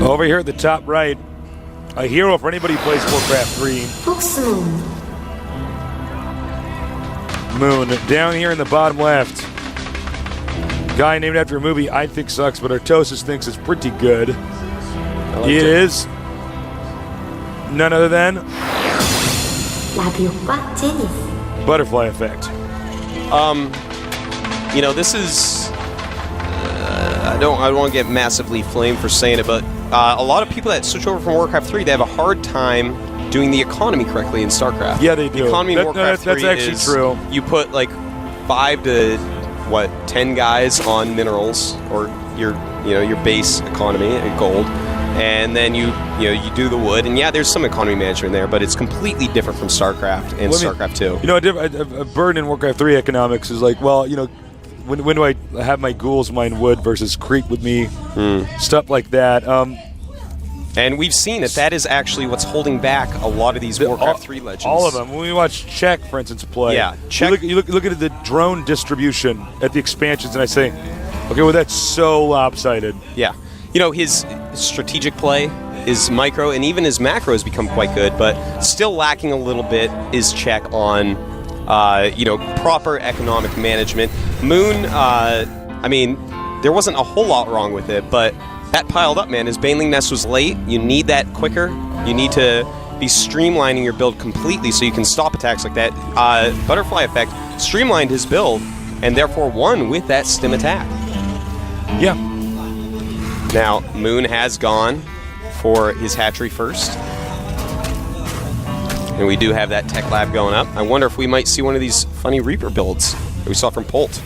Over here at the top right, a hero for anybody who plays Warcraft 3. Moon. Down here in the bottom left, guy named after a movie I think sucks, but Artosis thinks it's pretty good. It is none other than ButterflyEffect. You know, this is I don't want to get massively flamed for saying it, but a lot of people that switch over from Warcraft 3, they have a hard time doing the economy correctly in Starcraft. Yeah, they do. The economy in Warcraft 3 that's actually true. You put like 5 to 10 guys on minerals or your base economy at gold, and then you do the wood, and yeah, there's some economy management there, but it's completely different from Starcraft and StarCraft 2. You know, a burden in Warcraft 3 economics is like, well, you know, when do I have my ghouls mine wood versus creep with me, stuff like that. And we've seen that is actually what's holding back a lot of these Warcraft 3 legends. All of them. When we watch Czech, for instance, play, you look at the drone distribution at the expansions, and I say, okay, well, that's so lopsided. Yeah. You know, his strategic play is micro, and even his macro has become quite good, but still lacking a little bit is Czech on, proper economic management. Moon, I mean, there wasn't a whole lot wrong with it, but that piled up, man. His Baneling Nest was late. You need that quicker. You need to be streamlining your build completely so you can stop attacks like that. ButterflyEffect streamlined his build and therefore won with that stim attack. Yeah. Now, Moon has gone for his hatchery first. And we do have that tech lab going up. I wonder if we might see one of these funny Reaper builds that we saw from Polt.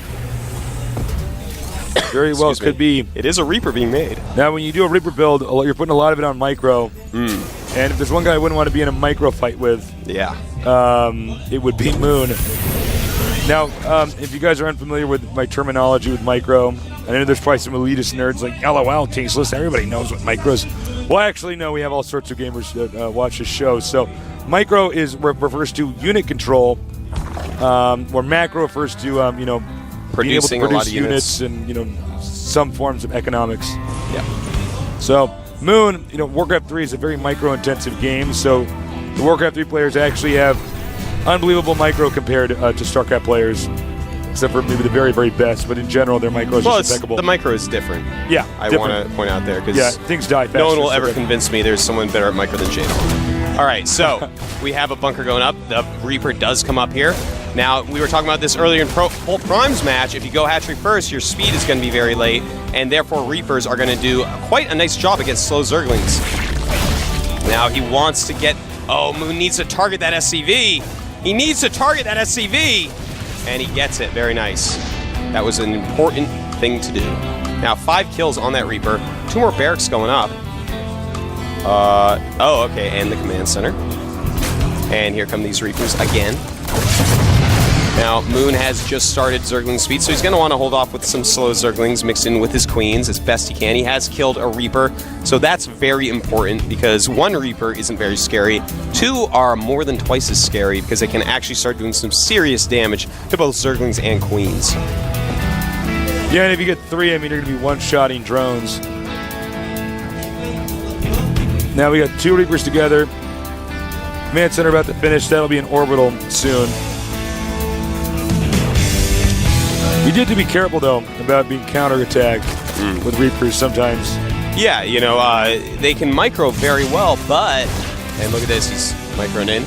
Very well could be. It is a Reaper being made. Now, when you do a Reaper build, you're putting a lot of it on micro. And if there's one guy I wouldn't want to be in a micro fight with, it would be Moon. Now, if you guys are unfamiliar with my terminology with micro, I know there's probably some elitist nerds like, LOL, tasteless, everybody knows what micros. Well, actually, no, we have all sorts of gamers that watch this show. So, micro refers to unit control, where macro refers to, being able to produce a lot of units and, some forms of economics. Yeah. So, Moon, Warcraft 3 is a very micro-intensive game, so the Warcraft 3 players actually have unbelievable micro compared to StarCraft players, except for maybe the very, very best, but in general, their micro is just impeccable. The micro is different. Yeah, I want to point out there, because things die faster. No one will ever convince me there's someone better at micro than Jade. All right, so we have a bunker going up. The Reaper does come up here. Now, we were talking about this earlier in Polt Prime's match. If you go hatchery first, your speed is going to be very late, and therefore Reapers are going to do quite a nice job against slow Zerglings. Now, he wants to get... Oh, Moon needs to target that SCV. He needs to target that SCV, and he gets it. Very nice. That was an important thing to do. Now, 5 kills on that Reaper. 2 more barracks going up. Okay, and the command center. And here come these Reapers again. Now, Moon has just started Zergling speed, so he's going to want to hold off with some slow Zerglings mixed in with his queens as best he can. He has killed a Reaper, so that's very important because 1 Reaper isn't very scary. 2 are more than twice as scary because they can actually start doing some serious damage to both Zerglings and queens. Yeah, and if you get 3, I mean, you're going to be one-shotting drones. Now we got 2 Reapers together. Command center about to finish. That'll be an orbital soon. You did to be careful, though, about being counterattacked with Reapers sometimes. Yeah, they can micro very well, but... And look at this, he's microing in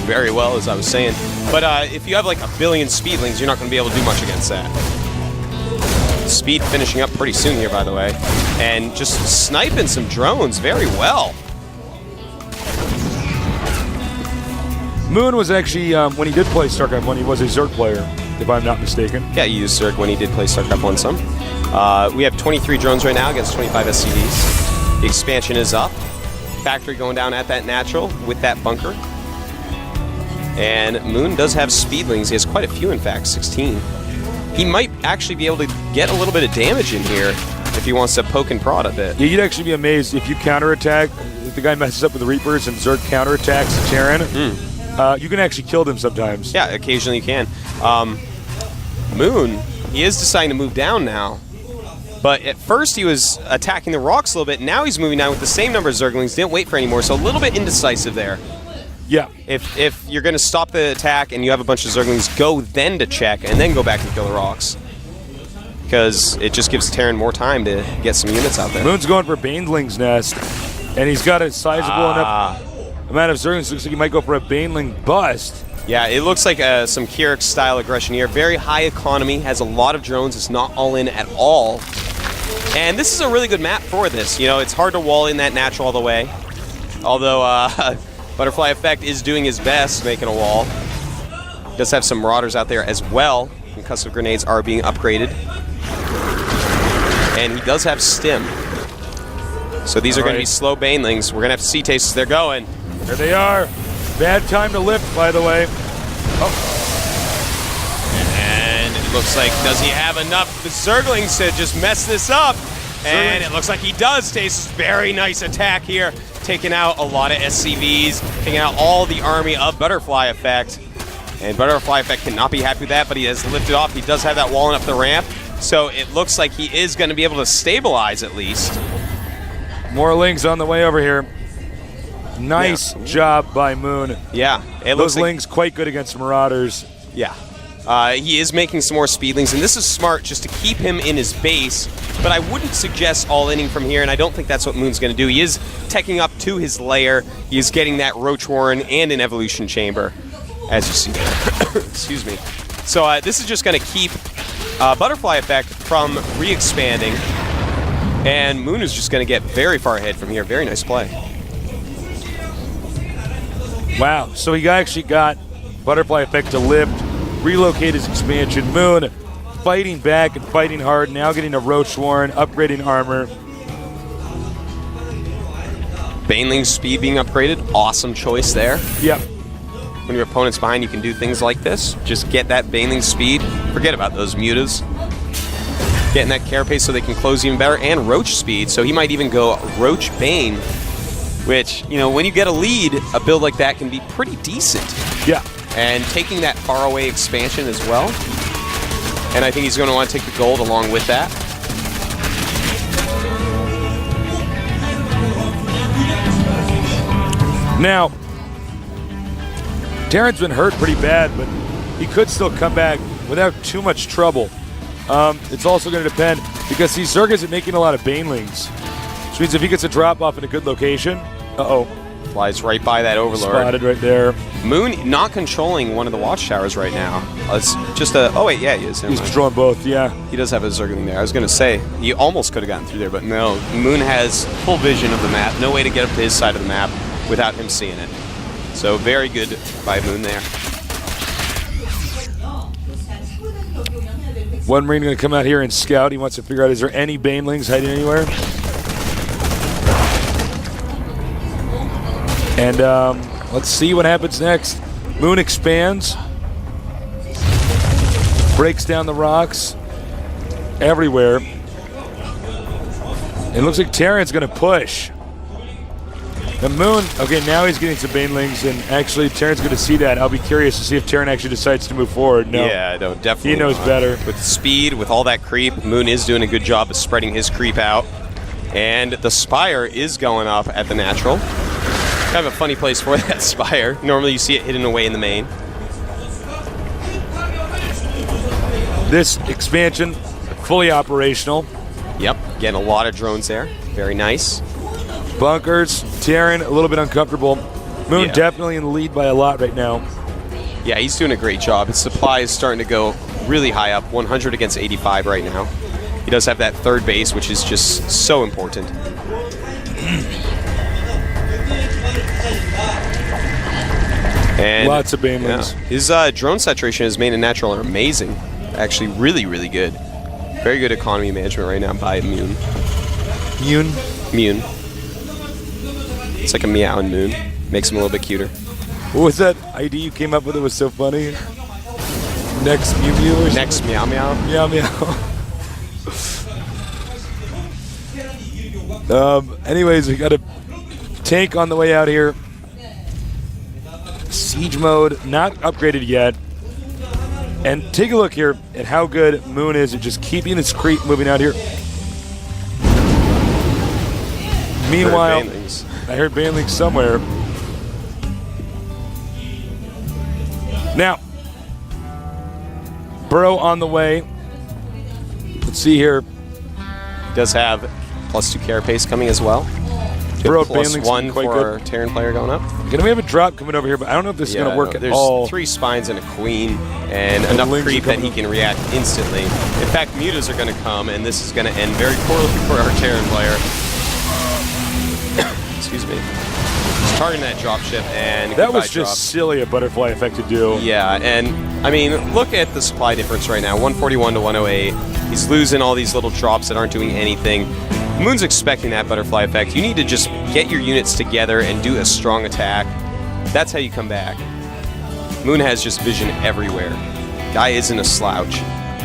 very well, as I was saying. But if you have like a billion speedlings, you're not going to be able to do much against that. Speed finishing up pretty soon here, by the way. And just sniping some drones very well. Moon was actually, when he did play StarCraft 1, he was a Zerg player, if I'm not mistaken. Yeah, he used Zerg when he did play StarCraft 1 some. We have 23 drones right now against 25 SCVs. The expansion is up. Factory going down at that natural with that bunker. And Moon does have speedlings. He has quite a few, in fact, 16. He might actually be able to get a little bit of damage in here if he wants to poke and prod a bit. Yeah, you'd actually be amazed if you counterattack. If the guy messes up with the Reapers and Zerg counterattacks the Terran, you can actually kill them sometimes. Yeah, occasionally you can. Moon, he is deciding to move down now. But at first he was attacking the rocks a little bit. Now he's moving down with the same number of Zerglings. Didn't wait for any more, so a little bit indecisive there. Yeah. If you're going to stop the attack and you have a bunch of Zerglings, go then to check and then go back and kill the rocks. Because it just gives Terran more time to get some units out there. Moon's going for Baneling's Nest, and he's got a sizable enough amount of Zerglings. Looks like he might go for a Baneling bust. Yeah, it looks like some Kyrix-style aggression here. Very high economy, has a lot of drones. It's not all in at all. And this is a really good map for this. You know, it's hard to wall in that natural all the way. Although ButterflyEffect is doing his best making a wall. Does have some Marauders out there as well. Concussive grenades are being upgraded. And he does have Stim. So these are going to be slow Banelings. We're going to have to see tastes. They're going. There they are. Bad time to lift, by the way. Oh. And it looks like, does he have enough Zerglings to just mess this up? And it looks like he does. Tastes very nice attack here. Taking out a lot of SCVs. Taking out all the army of ButterflyEffect. And ButterflyEffect cannot be happy with that, but he has lifted off. He does have that walling up the ramp. So it looks like he is going to be able to stabilize at least. More Lings on the way over here. Nice job by Moon. Yeah. Those Lings quite good against Marauders. Yeah. He is making some more Speedlings, and this is smart just to keep him in his base, but I wouldn't suggest all-inning from here, and I don't think that's what Moon's going to do. He is teching up to his lair. He is getting that Roach Warren and an Evolution Chamber, as you see there. Excuse me. So this is just going to keep ButterflyEffect from re-expanding, and Moon is just going to get very far ahead from here. Very nice play. Wow, so he actually got ButterflyEffect to lift, relocate his expansion. Moon fighting back and fighting hard, now getting a Roach Warren, upgrading armor. Baneling's speed being upgraded, awesome choice there. Yep. When your opponent's behind, you can do things like this. Just get that Baneling speed. Forget about those mutas. Getting that carapace so they can close even better, and Roach speed, so he might even go Roach Bane, which, you know, when you get a lead, a build like that can be pretty decent. Yeah. And taking that faraway expansion as well. And I think he's going to want to take the gold along with that. Now, Terran's been hurt pretty bad, but he could still come back without too much trouble. It's also going to depend, because these Zergas are making a lot of Banelings. Which means if he gets a drop off in a good location, flies right by that Overlord. Spotted right there. Moon not controlling one of the watchtowers right now. It's just a... Oh, wait, yeah, he is. He's controlling both, yeah. He does have a Zergling there. I was going to say, he almost could have gotten through there, but no. Moon has full vision of the map. No way to get up to his side of the map without him seeing it. So very good by Moon there. One Marine going to come out here and scout. He wants to figure out, is there any Banelings hiding anywhere? And let's see what happens next. Moon expands. Breaks down the rocks everywhere. It looks like Terran's going to push. The Moon, okay, now he's getting some Banelings, and actually Terran's going to see that. I'll be curious to see if Terran actually decides to move forward. No. Yeah, no, definitely. He knows better. With speed, with all that creep, Moon is doing a good job of spreading his creep out. And the Spire is going up at the natural. Kind of a funny place for that Spire. Normally you see it hidden away in the main. This expansion, fully operational. Yep, getting a lot of drones there. Very nice. Bunkers, Terran a little bit uncomfortable. Moon definitely in the lead by a lot right now. Yeah, he's doing a great job. His supply is starting to go really high up, 100 against 85 right now. He does have that third base, which is just so important. And lots of Banelings. Yeah, his drone saturation, his main and natural are amazing. Actually, really, really good. Very good economy management right now by Moon. Moon. It's like a meowing Moon. Makes him a little bit cuter. What was that ID you came up with? It was so funny. Next Mew Mew or something? Next Meow Meow. Meow Meow. Anyways, we got a tank on the way out here. Siege mode, not upgraded yet. And take a look here at how good Moon is at just keeping his creep moving out here. Meanwhile, I heard Banelings somewhere. Now, Burrow on the way. Let's see here. He does have +2 carapace coming as well. Burrow +1 for our Terran player going up. Gonna we have a drop coming over here, but I don't know if this is gonna work at there's all. There's 3 spines and a queen, and enough creep that he can react instantly. In fact, mutas are gonna come, and this is gonna end very poorly for our Terran player. Excuse me. He's targeting that dropship, and that was just silly a ButterflyEffect to do. Yeah, and I mean, look at the supply difference right now, 141 to 108. He's losing all these little drops that aren't doing anything. Moon's expecting that ButterflyEffect. You need to just get your units together and do a strong attack. That's how you come back. Moon has just vision everywhere. Guy isn't a slouch.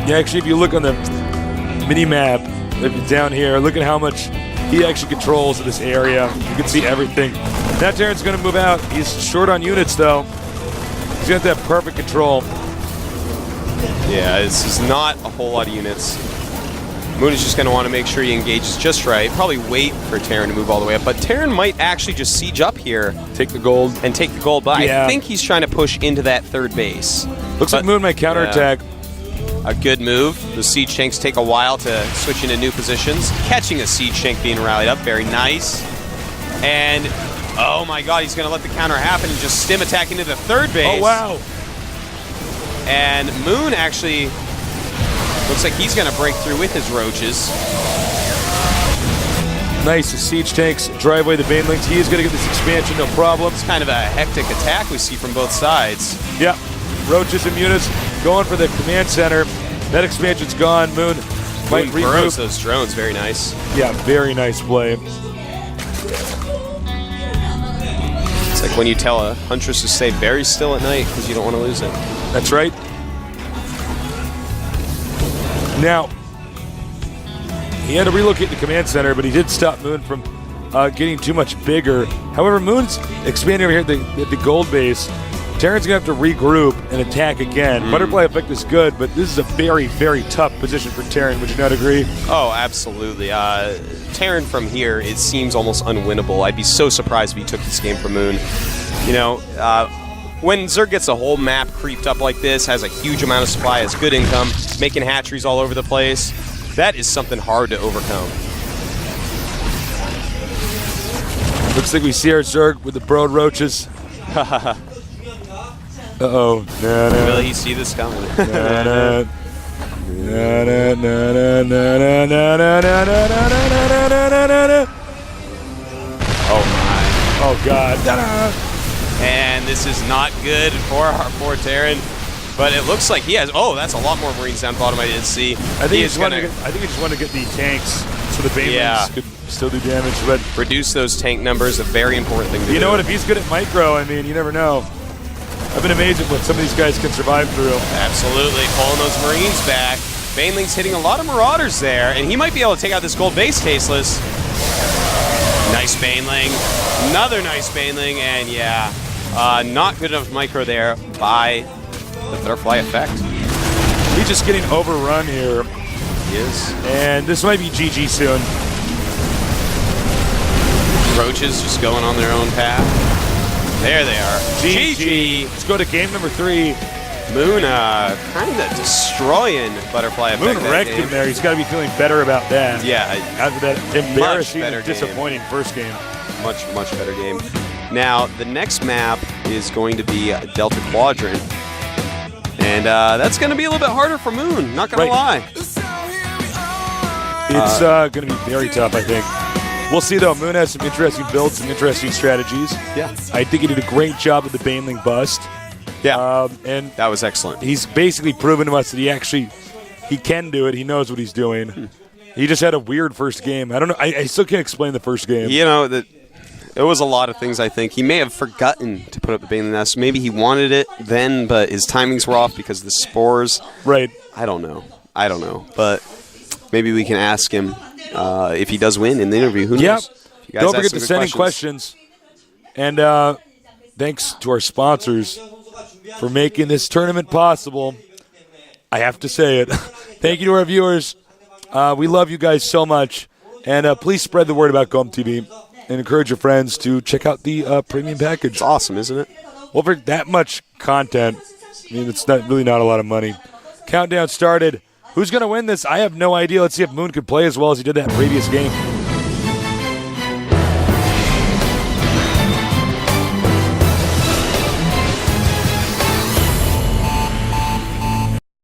Yeah, actually, if you look on the mini-map down here, look at how much he actually controls this area. You can see everything. That Terran's going to move out. He's short on units, though. He's got that perfect control. Yeah, this is not a whole lot of units. Moon is just going to want to make sure he engages just right. Probably wait for Terran to move all the way up. But Terran might actually just siege up here. Take the gold. And take the gold. But I think he's trying to push into that 3rd base. Looks like Moon might counterattack. A good move. The siege tanks take a while to switch into new positions. Catching a siege tank being rallied up. Very nice. And, oh my god, he's going to let the counter happen and just stim attack into the 3rd base. Oh, wow. And Moon actually looks like he's going to break through with his roaches. Nice. The siege tanks drive away the Banelings. He is going to get this expansion, no problem. It's kind of a hectic attack we see from both sides. Yeah. Roaches and mutas going for the command center. That expansion's gone. Moon might burrows those drones. Very nice. Yeah, very nice play. It's like when you tell a huntress to stay very still at night because you don't want to lose it. That's right. Now, he had to relocate the command center, but he did stop Moon from getting too much bigger. However, Moon's expanding over here at the gold base. Terran's going to have to regroup and attack again. ButterflyEffect is good, but this is a very, very tough position for Terran. Would you not agree? Oh, absolutely. Terran from here, it seems almost unwinnable. I'd be so surprised if he took this game from Moon. You know, when Zerg gets a whole map creeped up like this, has a huge amount of supply, has good income, making hatcheries all over the place, that is something hard to overcome. Looks like we see our Zerg with the broad roaches. Uh-oh. Will he see this coming? Oh my. Oh god. And this is not good for our poor Terran. But it looks like he has. Oh, that's a lot more Marines down bottom I didn't see. I think he just wanted to get the tanks so the Banelings could still do damage. But reduce those tank numbers, a very important thing to do. You know what? If he's good at micro, I mean, you never know. I've been amazed at what some of these guys can survive through. Absolutely. Pulling those Marines back. Baneling's hitting a lot of Marauders there, and he might be able to take out this gold base tasteless. Nice Baneling. Another nice Baneling, and yeah, not good enough micro there by the ButterflyEffect. He's just getting overrun here. He is. And this might be GG soon. Roaches just going on their own path. There they are. GG. Let's go to game number 3. Moon kind of destroying ButterflyEffect. Moon wrecked him there. He's got to be feeling better about that. Yeah. After that embarrassing and disappointing first game. Much, much better game. Now, the next map is going to be Delta Quadrant. And that's going to be a little bit harder for Moon, not going to lie. It's going to be very tough, I think. We'll see, though. Moon has some interesting builds, some interesting strategies. Yeah. I think he did a great job with the Baneling bust. Yeah. And that was excellent. He's basically proven to us that he can do it. He knows what he's doing. He just had a weird first game. I don't know. I still can't explain the first game. You know, it was a lot of things, I think. He may have forgotten to put up the Baneling nest. Maybe he wanted it then, but his timings were off because of the spores. Right. I don't know. But maybe we can ask him if he does win in the interview. Who knows? Yep. Don't forget to send in questions. And thanks to our sponsors for making this tournament possible. I have to say it. Thank you to our viewers. We love you guys so much. And please spread the word about GOMTV. and encourage your friends to check out the premium package. It's awesome, isn't it? Well, for that much content, I mean, it's not really not a lot of money. Countdown started. Who's going to win this? I have no idea. Let's see if Moon could play as well as he did that previous game.